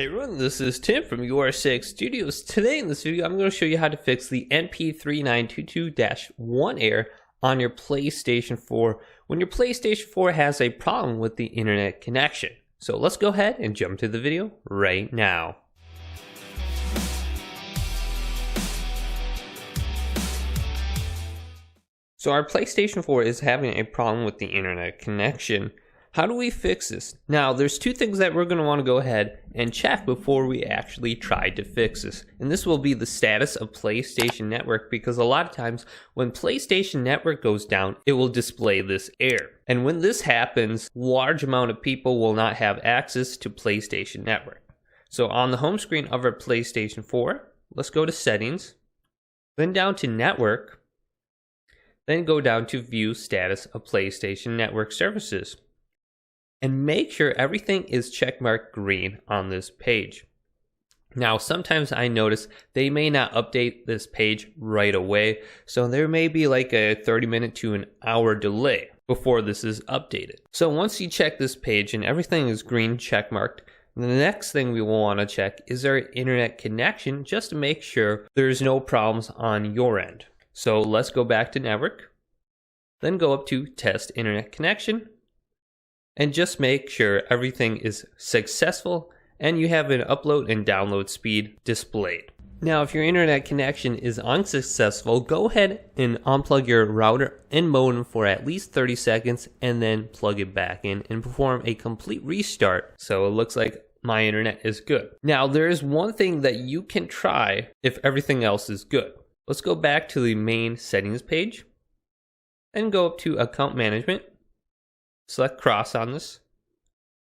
Hey everyone, this is Tim from YourSixGaming. Today in this video, I'm going to show you how to fix the NP-39225-1 error on your PlayStation 4 when your PlayStation 4 has a problem with the internet connection. So let's go ahead and jump to the video right now. So our PlayStation 4 is having a problem with the internet connection. How do we fix this? Now, there's two things that we're going to want to go ahead and check before we actually try to fix this. And this will be the status of PlayStation Network, because a lot of times when PlayStation Network goes down, it will display this error. And when this happens, large amount of people will not have access to PlayStation Network. So on the home screen of our PlayStation 4, let's go to Settings, then down to Network, then go down to View Status of PlayStation Network Services. And make sure everything is checkmarked green on this page. Now, sometimes I notice they may not update this page right away, so there may be like a 30-minute to an hour delay before this is updated. So once you check this page and everything is green checkmarked, the next thing we will want to check is our internet connection, just to make sure there's no problems on your end. So let's go back to Network, then go up to Test Internet Connection, and just make sure everything is successful and you have an upload and download speed displayed. Now, if your internet connection is unsuccessful, go ahead and unplug your router and modem for at least 30 seconds and then plug it back in and perform a complete restart. So it looks like my internet is good. Now, there is one thing that you can try if everything else is good. Let's go back to the main settings page and go up to Account Management. Select cross on this,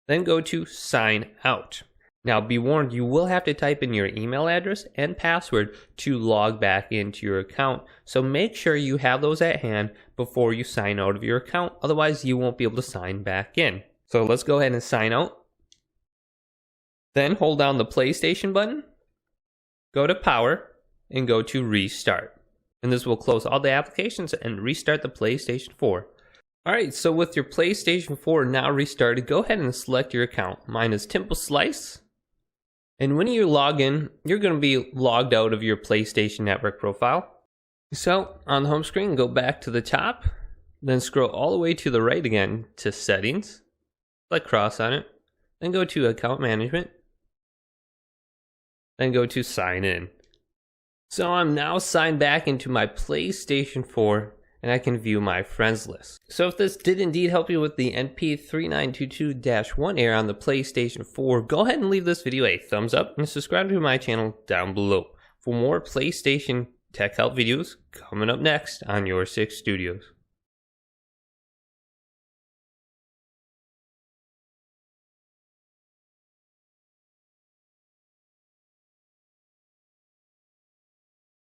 then go to sign out. Now be warned, you will have to type in your email address and password to log back into your account. So make sure you have those at hand before you sign out of your account. Otherwise you won't be able to sign back in. So let's go ahead and sign out. Then hold down the PlayStation button, go to power and go to restart. And this will close all the applications and restart the PlayStation 4. Alright, so with your PlayStation 4 now restarted, go ahead and select your account. Mine is Temple Slice. And when you log in, you're going to be logged out of your PlayStation Network profile. So on the home screen, go back to the top, then scroll all the way to the right again to Settings. Select cross on it, then go to Account Management, then go to Sign In. So I'm now signed back into my PlayStation 4. And I can view my friends list. So if this did indeed help you with the NP-39225-1 error on the PlayStation 4, go ahead and leave this video a thumbs up and subscribe to my channel down below for more PlayStation tech help videos coming up next on YourSixGaming.